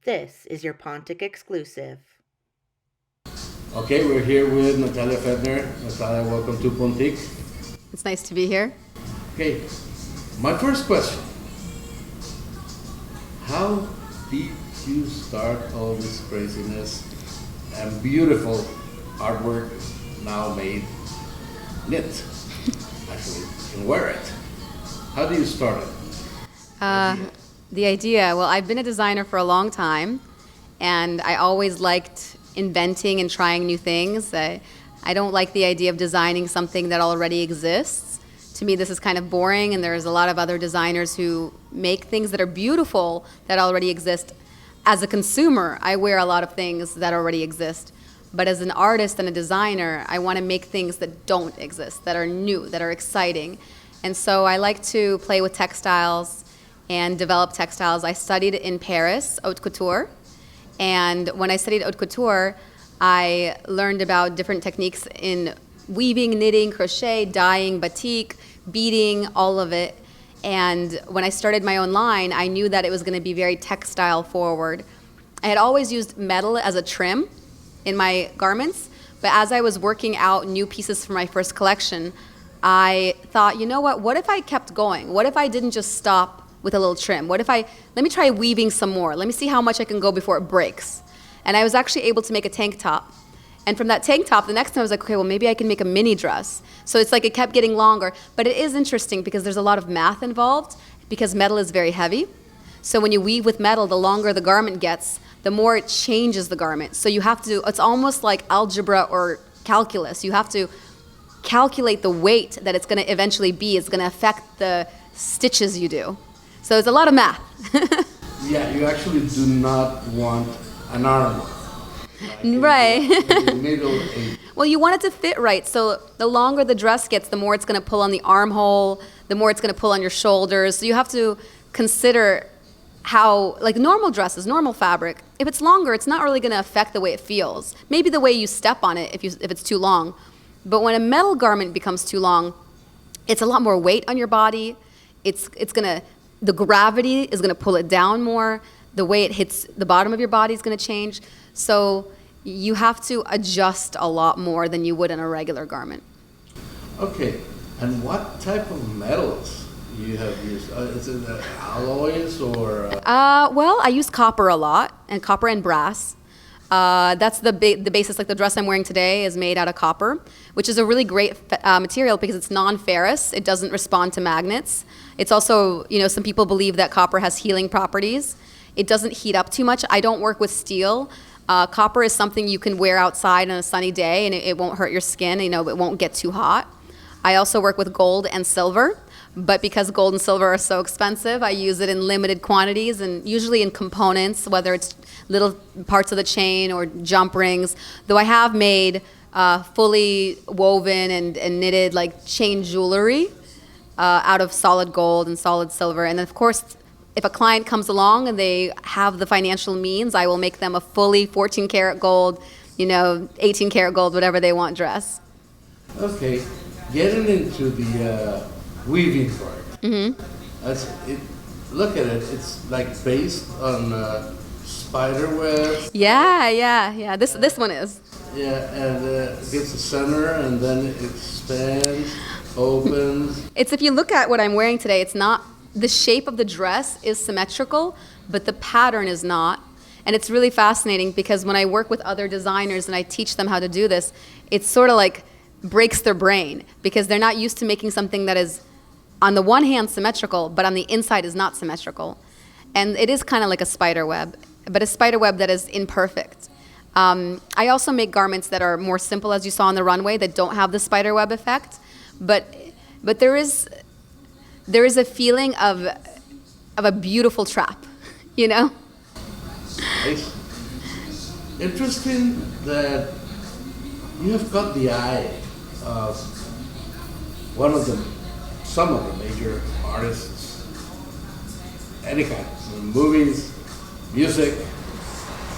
This is your Pontik exclusive. Okay, we're here with Natalia Fedner. Natalia, welcome to Pontik. It's nice to be here. Okay, my first question. How did you start all this craziness and beautiful artwork now made knit? Actually, you can wear it. How do you start it? The idea, well, I've been a designer for a long time, and I always liked inventing and trying new things. I don't like the idea of designing something that already exists. To me, this is kind of boring, and there's a lot of other designers who make things that are beautiful that already exist. As a consumer, I wear a lot of things that already exist. But as an artist and a designer, I want to make things that don't exist, that are new, that are exciting. And so I like to play with textiles and develop textiles. I studied in Paris, haute couture. And when I studied haute couture, I learned about different techniques in weaving, knitting, crochet, dyeing, batik, beading, all of it. And when I started my own line, I knew that it was going to be very textile forward. I had always used metal as a trim in my garments, but as I was working out new pieces for my first collection, I thought, you know what if I kept going? What if I didn't just stop with a little trim? Let me try weaving some more. Let me see how much I can go before it breaks. And I was actually able to make a tank top. And from that tank top, the next time I was like, okay, well, maybe I can make a mini dress. So it's like it kept getting longer. But it is interesting because there's a lot of math involved because metal is very heavy. So when you weave with metal, the longer the garment gets, the more it changes the garment. So you have to, it's almost like algebra or calculus. You have to calculate the weight that it's going to eventually be. It's going to affect the stitches you do. So it's a lot of math. Yeah, you actually do not want an arm. Right. In the middle. Well, you want it to fit right. So the longer the dress gets, the more it's going to pull on the armhole, the more it's going to pull on your shoulders. So you have to consider how, like normal dresses, normal fabric, if it's longer, it's not really going to affect the way it feels. Maybe the way you step on it if it's too long. But when a metal garment becomes too long, it's a lot more weight on your body. The gravity is going to pull it down more. The way it hits the bottom of your body is going to change. So you have to adjust a lot more than you would in a regular garment. Okay, and what type of metals you have used? Is it alloys or? Well, I use copper a lot, and copper and brass. That's the basis. Like the dress I'm wearing today is made out of copper, which is a really great material because it's non-ferrous. It doesn't respond to magnets. It's also, some people believe that copper has healing properties. It doesn't heat up too much. I don't work with steel. Copper is something you can wear outside on a sunny day, and it won't hurt your skin. It won't get too hot. I also work with gold and silver, but because gold and silver are so expensive, I use it in limited quantities and usually in components, whether it's little parts of the chain or jump rings. Though I have made fully woven and knitted like chain jewelry out of solid gold and solid silver. And then of course, if a client comes along and they have the financial means, I will make them a fully 14 karat gold, 18 karat gold, whatever they want dress. Okay, getting into the weaving part. Mm-hmm. Look at it. It's like based on spider web. Yeah. This one is. Yeah, and it gets a center, and then it expands, opens. It's if you look at what I'm wearing today, it's not. The shape of the dress is symmetrical, but the pattern is not. And it's really fascinating because when I work with other designers and I teach them how to do this, it's sort of like breaks their brain because they're not used to making something that is on the one hand symmetrical, but on the inside is not symmetrical. And it is kind of like a spider web, but a spider web that is imperfect. I also make garments that are more simple, as you saw on the runway, that don't have the spider web effect. But there is a feeling of a beautiful trap, It's interesting that you have got the eye of some of the major artists, any kind, movies, music,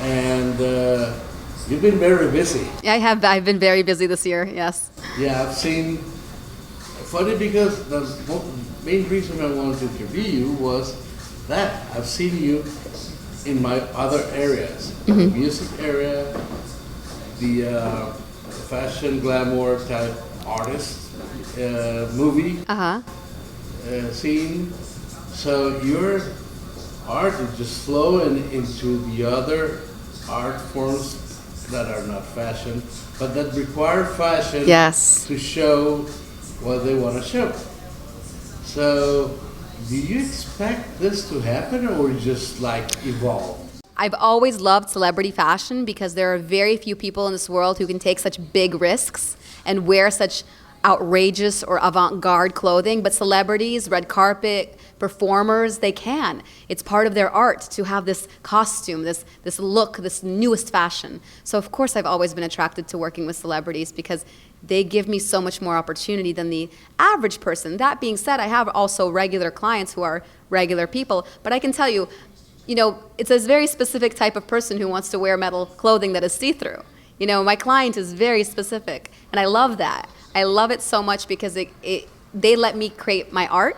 and you've been very busy. I've been very busy this year, yes. Yeah, I've seen. Funny because the main reason I wanted to interview you was that I've seen you in my other areas, the music area, the fashion glamour type artist movie scene. So your art is just flowing into the other art forms that are not fashion, but that require fashion to show what they want to show. So, do you expect this to happen, or just like evolve? I've always loved celebrity fashion because there are very few people in this world who can take such big risks and wear such outrageous or avant-garde clothing, but celebrities, red carpet, performers, they can. It's part of their art to have this costume, this look, this newest fashion. So of course I've always been attracted to working with celebrities because they give me so much more opportunity than the average person. That being said, I have also regular clients who are regular people, but I can tell you, it's a very specific type of person who wants to wear metal clothing that is see-through. My client is very specific, and I love that. I love it so much because they let me create my art.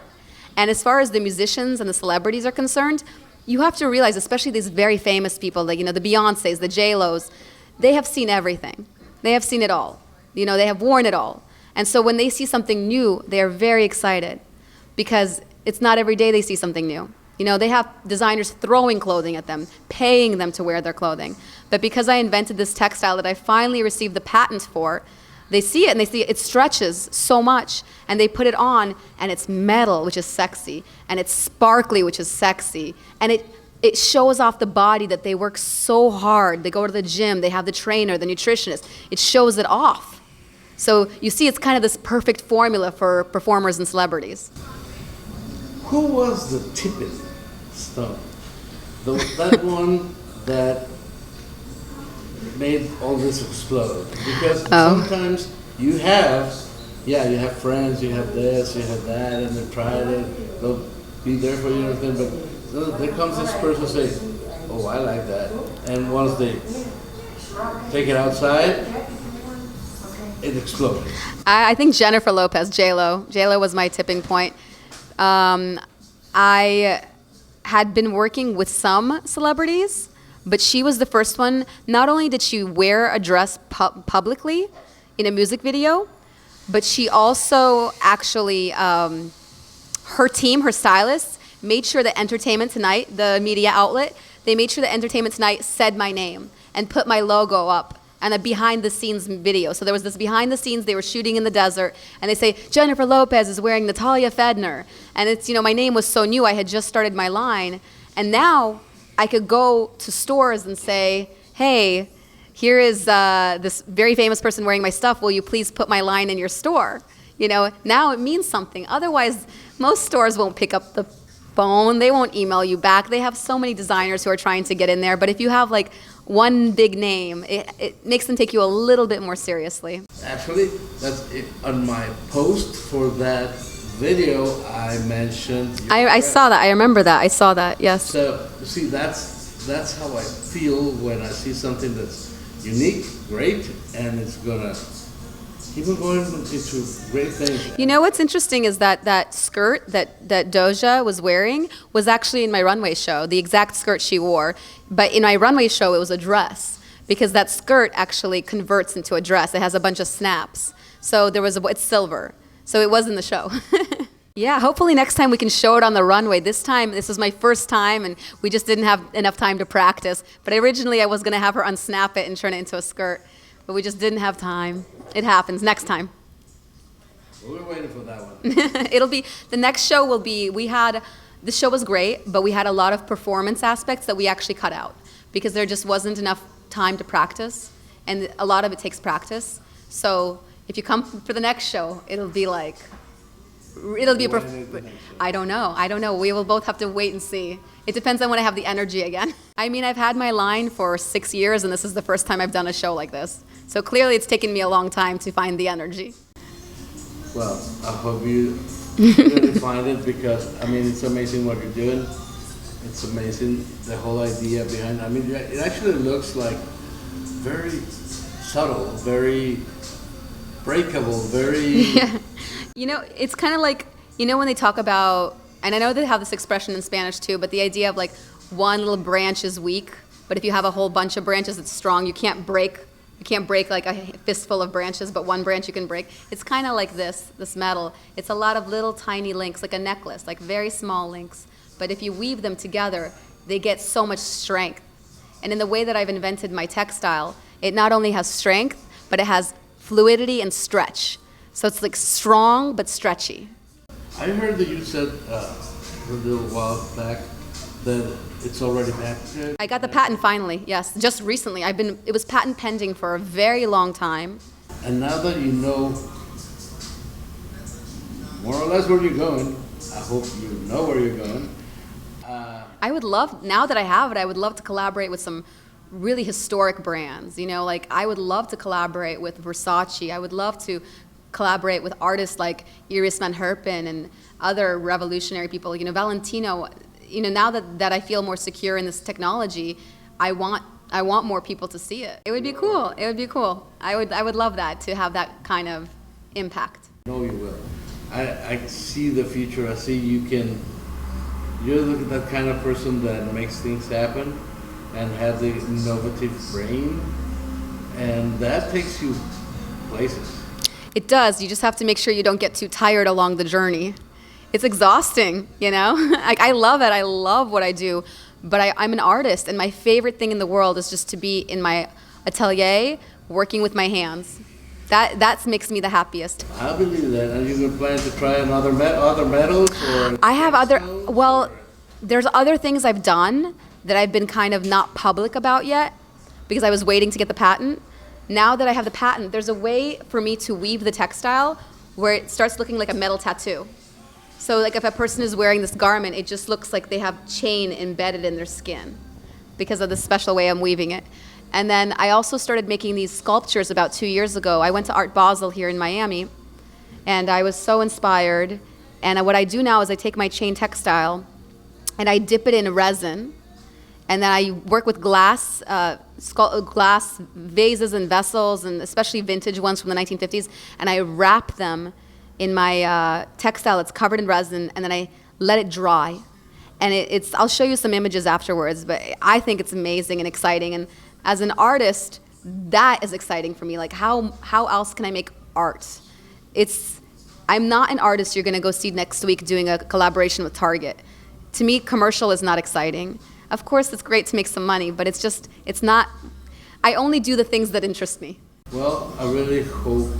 And as far as the musicians and the celebrities are concerned, you have to realize, especially these very famous people, like, the Beyoncés, the J-Los, they have seen everything. They have seen it all. They have worn it all. And so when they see something new, they are very excited because it's not every day they see something new. They have designers throwing clothing at them, paying them to wear their clothing. But because I invented this textile that I finally received the patent for, they see it and they see it stretches so much, and they put it on, and it's metal, which is sexy, and it's sparkly, which is sexy, and it shows off the body that they work so hard. They go to the gym, they have the trainer, the nutritionist. It shows it off. So you see, it's kind of this perfect formula for performers and celebrities. Who was the tipping stone? That one that made all this explode? Because sometimes you have friends, you have this, you have that, and they try it, they'll be there for you and everything, but there comes this person who says, oh, I like that. And once they take it outside, it explodes. I think Jennifer Lopez, J-Lo. J-Lo was my tipping point. I had been working with some celebrities, but she was the first one. Not only did she wear a dress publicly in a music video, but she also actually, her team, her stylists, made sure that Entertainment Tonight, the media outlet, they made sure that Entertainment Tonight said my name and put my logo up and a behind-the-scenes video. So there was this behind-the-scenes, they were shooting in the desert, and they say, Jennifer Lopez is wearing Natalia Fedner. And it's, my name was so new, I had just started my line, and now I could go to stores and say, hey, here is this very famous person wearing my stuff, will you please put my line in your store? Now it means something. Otherwise, most stores won't pick up the phone, they won't email you back. They have so many designers who are trying to get in there, but if you have like one big name, it makes them take you a little bit more seriously. Actually, that's it. On my post for that video, I mentioned. I saw that. I remember that. I saw that. Yes. So you see, that's how I feel when I see something that's unique, great, and it's gonna keep on going into great things. What's interesting is that skirt that Doja was wearing was actually in my runway show, the exact skirt she wore. But in my runway show, it was a dress because that skirt actually converts into a dress. It has a bunch of snaps. So it's silver. So it was in the show. Yeah, hopefully next time we can show it on the runway. This was my first time, and we just didn't have enough time to practice. But originally I was going to have her unsnap it and turn it into a skirt. But we just didn't have time. It happens next time. We're waiting for that one. The next show will be, the show was great, but we had a lot of performance aspects that we actually cut out because there just wasn't enough time to practice, and a lot of it takes practice. So if you come for the next show, I don't know. We will both have to wait and see. It depends on when I have the energy again. I mean, I've had my line for 6 years, and this is the first time I've done a show like this. So clearly it's taken me a long time to find the energy. Well, I hope you really find it because, it's amazing what you're doing. It's amazing, the whole idea behind it. It actually looks like very subtle, very breakable, very... Yeah. It's kind of like, when they talk about, and I know they have this expression in Spanish too, but the idea of like one little branch is weak, but if you have a whole bunch of branches, it's strong. You can't break like a fistful of branches, but one branch you can break. It's kind of like this metal. It's a lot of little tiny links, like a necklace, like very small links. But if you weave them together, they get so much strength. And in the way that I've invented my textile, it not only has strength, but it has fluidity and stretch. So it's like strong but stretchy. I heard that you said a little while back that it's already patented. I got the patent finally, yes, just recently. It was patent pending for a very long time. And now that you know more or less where you're going, I hope you know where you're going. I would love, now that I have it, I would love to collaborate with some really historic brands. You know, like I would love to collaborate with Versace. I would love to collaborate with artists like Iris Van Herpen and other revolutionary people. You know, Valentino. You know, now that I feel more secure in this technology, I want more people to see it. It would be cool. It would be cool. I would love that, to have that kind of impact. No, you will. I see the future. I see you're that kind of person that makes things happen and have the innovative brain, and that takes you places. It does. You just have to make sure you don't get too tired along the journey. It's exhausting, you know? I love it. I love what I do. But I'm an artist, and my favorite thing in the world is just to be in my atelier working with my hands. That makes me the happiest. I believe that. Are you planning to try other metals? Or I have there's other things I've done that I've been kind of not public about yet because I was waiting to get the patent. Now that I have the patent, there's a way for me to weave the textile where it starts looking like a metal tattoo. So like if a person is wearing this garment, it just looks like they have chain embedded in their skin because of the special way I'm weaving it. And then I also started making these sculptures about 2 years ago. I went to Art Basel here in Miami, and I was so inspired. And what I do now is I take my chain textile and I dip it in resin, and then I work with glass vases and vessels, and especially vintage ones from the 1950s, and I wrap them in my textile. It's covered in resin, and then I let it dry. And I'll show you some images afterwards, but I think it's amazing and exciting. And as an artist, that is exciting for me. Like how else can I make art? I'm not an artist you're gonna go see next week doing a collaboration with Target. To me, commercial is not exciting. Of course, it's great to make some money, but it's not, I only do the things that interest me. Well, I really hope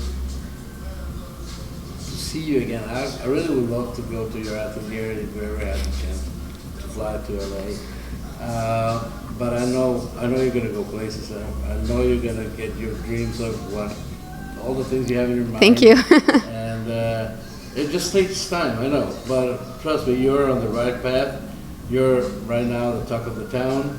to see you again. I really would love to go to your atelier if you ever had the chance to fly to LA. But I know you're gonna go places. I know you're gonna get your dreams of all the things you have in your mind. Thank you. And it just takes time, I know. But trust me, you're on the right path. You're right now the talk of the town.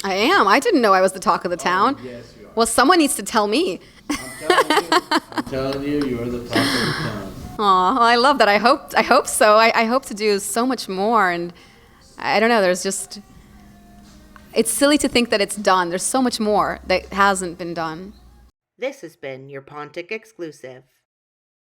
I am. I didn't know I was the talk of the town. Yes, you are. Well, someone needs to tell me. I'm telling you, you're the talk of the town. Aw, I love that. I hope so. I hope to do so much more. And I don't know, it's silly to think that it's done. There's so much more that hasn't been done. This has been your Pontik exclusive.